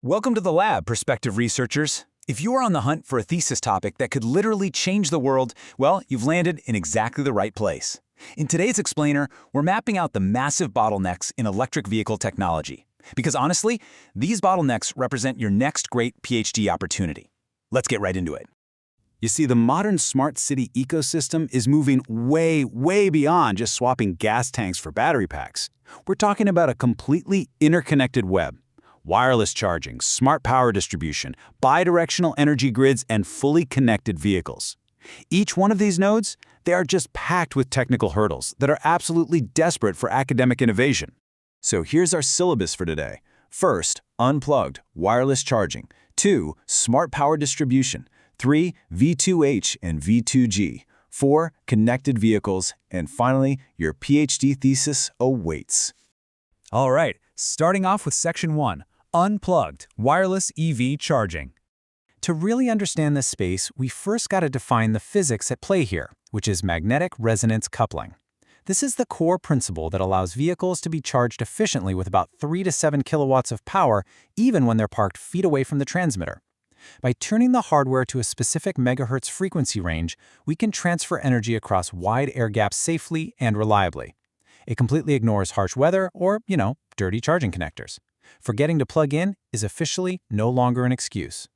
Welcome to the lab, prospective researchers. If you are on the hunt for a thesis topic that could literally change the world, well, you've landed in exactly the right place. In today's Explainer, we're mapping out the massive bottlenecks in electric vehicle technology. Because honestly, these bottlenecks represent your next great PhD opportunity. Let's get right into it. You see, the modern smart city ecosystem is moving way beyond just swapping gas tanks for battery packs. We're talking about a completely interconnected web. Wireless charging, smart power distribution, bidirectional energy grids, and fully connected vehicles. Each one of these nodes, they are just packed with technical hurdles that are absolutely desperate for academic innovation. So here's our syllabus for today. First, unplugged, wireless charging. 2, smart power distribution. 3, V2H and V2G. 4, connected vehicles. And finally, your PhD thesis awaits. All right, starting off with Section 1, Unplugged, Wireless EV Charging. To really understand this space, we first got to define the physics at play here, which is magnetic resonance coupling. This is the core principle that allows vehicles to be charged efficiently with about 3 to 7 kilowatts of power, even when they're parked feet away from the transmitter. By turning the hardware to a specific megahertz frequency range, we can transfer energy across wide air gaps safely and reliably. It completely ignores harsh weather or, dirty charging connectors. Forgetting to plug in is officially no longer an excuse.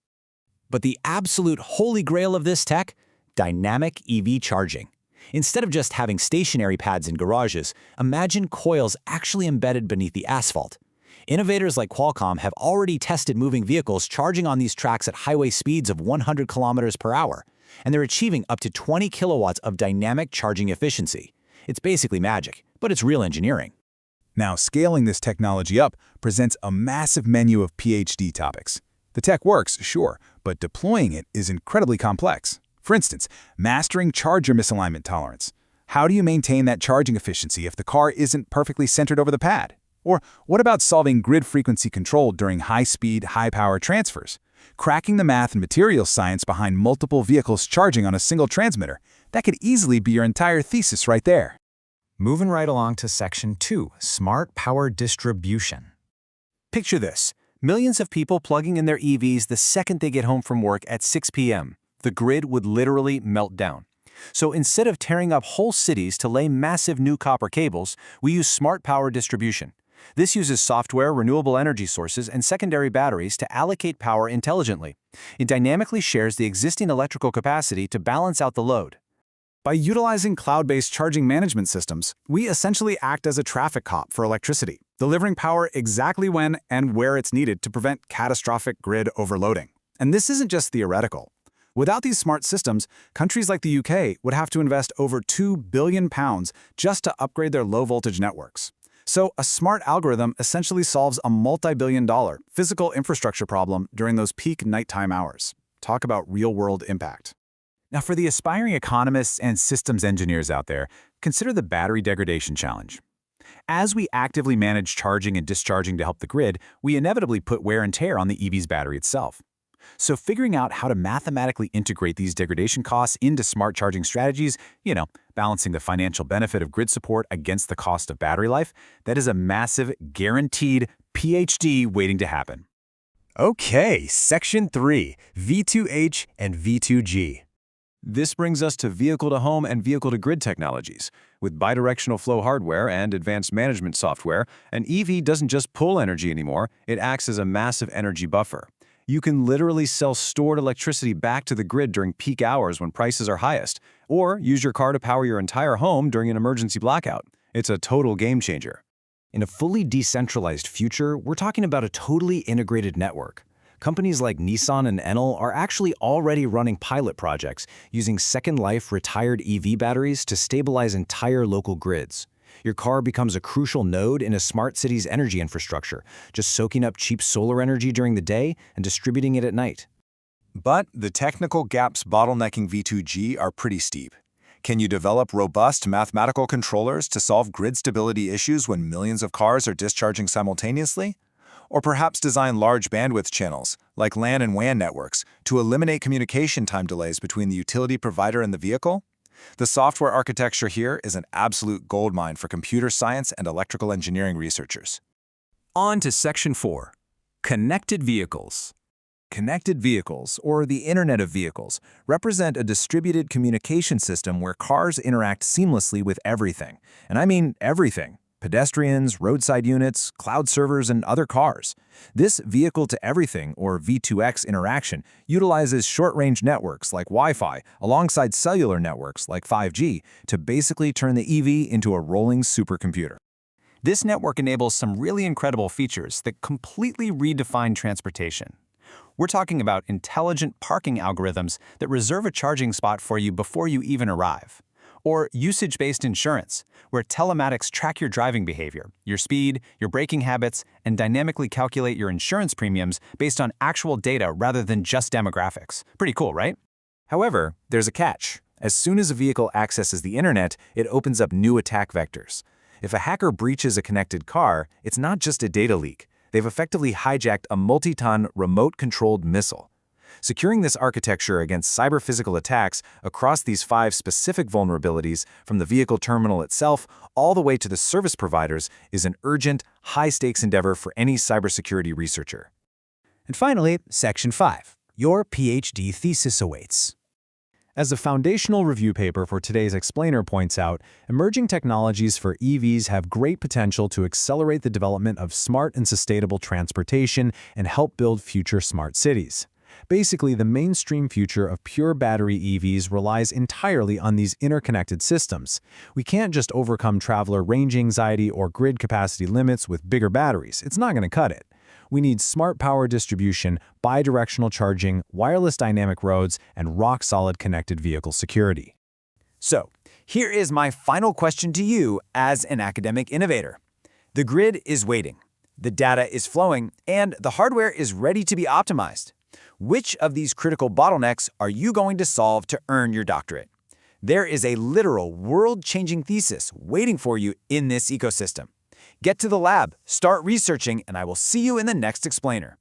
But the absolute holy grail of this tech? Dynamic EV charging. Instead of just having stationary pads in garages, imagine coils actually embedded beneath the asphalt. Innovators like Qualcomm have already tested moving vehicles charging on these tracks at highway speeds of 100 kilometers per hour, and they're achieving up to 20 kilowatts of dynamic charging efficiency. It's basically magic, but it's real engineering. Now, scaling this technology up presents a massive menu of PhD topics. The tech works, sure, but deploying it is incredibly complex. For instance, mastering charger misalignment tolerance. How do you maintain that charging efficiency if the car isn't perfectly centered over the pad? Or what about solving grid frequency control during high-speed, high-power transfers? Cracking the math and materials science behind multiple vehicles charging on a single transmitter. That could easily be your entire thesis right there. Moving right along to Section 2, Smart Power Distribution. Picture this. Millions of people plugging in their EVs the second they get home from work at 6 p.m. The grid would literally melt down. So instead of tearing up whole cities to lay massive new copper cables, we use smart power distribution. This uses software, renewable energy sources, and secondary batteries to allocate power intelligently. It dynamically shares the existing electrical capacity to balance out the load. By utilizing cloud-based charging management systems, we essentially act as a traffic cop for electricity, delivering power exactly when and where it's needed to prevent catastrophic grid overloading. And this isn't just theoretical. Without these smart systems, countries like the UK would have to invest over £2 billion just to upgrade their low-voltage networks. So a smart algorithm essentially solves a multi-billion-dollar physical infrastructure problem during those peak nighttime hours. Talk about real-world impact. Now, for the aspiring economists and systems engineers out there, consider the battery degradation challenge. As we actively manage charging and discharging to help the grid, we inevitably put wear and tear on the EV's battery itself. So figuring out how to mathematically integrate these degradation costs into smart charging strategies, balancing the financial benefit of grid support against the cost of battery life, that is a massive, guaranteed PhD waiting to happen. Okay, Section 3, V2H and V2G. This brings us to vehicle-to-home and vehicle-to-grid technologies. With bidirectional flow hardware and advanced management software, an EV doesn't just pull energy anymore, it acts as a massive energy buffer. You can literally sell stored electricity back to the grid during peak hours when prices are highest, or use your car to power your entire home during an emergency blackout. It's a total game changer. In a fully decentralized future, we're talking about a totally integrated network. Companies like Nissan and Enel are actually already running pilot projects using Second Life retired EV batteries to stabilize entire local grids. Your car becomes a crucial node in a smart city's energy infrastructure, just soaking up cheap solar energy during the day and distributing it at night. But the technical gaps bottlenecking V2G are pretty steep. Can you develop robust mathematical controllers to solve grid stability issues when millions of cars are discharging simultaneously? Or perhaps design large bandwidth channels, like LAN and WAN networks, to eliminate communication time delays between the utility provider and the vehicle? The software architecture here is an absolute goldmine for computer science and electrical engineering researchers. On to Section 4, Connected vehicles. Connected vehicles, or the Internet of Vehicles, represent a distributed communication system where cars interact seamlessly with everything. And I mean everything. Pedestrians, roadside units, cloud servers, and other cars. This vehicle-to-everything, or V2X interaction, utilizes short-range networks like Wi-Fi alongside cellular networks like 5G to basically turn the EV into a rolling supercomputer. This network enables some really incredible features that completely redefine transportation. We're talking about intelligent parking algorithms that reserve a charging spot for you before you even arrive. Or usage-based insurance, where telematics track your driving behavior, your speed, your braking habits, and dynamically calculate your insurance premiums based on actual data rather than just demographics. Pretty cool, right? However, there's a catch. As soon as a vehicle accesses the internet, it opens up new attack vectors. If a hacker breaches a connected car, it's not just a data leak. They've effectively hijacked a multi-ton, remote-controlled missile. Securing this architecture against cyber-physical attacks across these 5 specific vulnerabilities, from the vehicle terminal itself all the way to the service providers, is an urgent, high-stakes endeavor for any cybersecurity researcher. And finally, Section 5. Your PhD thesis awaits. As the foundational review paper for today's explainer points out, emerging technologies for EVs have great potential to accelerate the development of smart and sustainable transportation and help build future smart cities. Basically, the mainstream future of pure battery EVs relies entirely on these interconnected systems. We can't just overcome traveler range anxiety or grid capacity limits with bigger batteries. It's not going to cut it. We need smart power distribution, bidirectional charging, wireless dynamic roads, and rock-solid connected vehicle security. So, here is my final question to you as an academic innovator. The grid is waiting, the data is flowing, and the hardware is ready to be optimized. Which of these critical bottlenecks are you going to solve to earn your doctorate? There is a literal world-changing thesis waiting for you in this ecosystem. Get to the lab, start researching, and I will see you in the next explainer.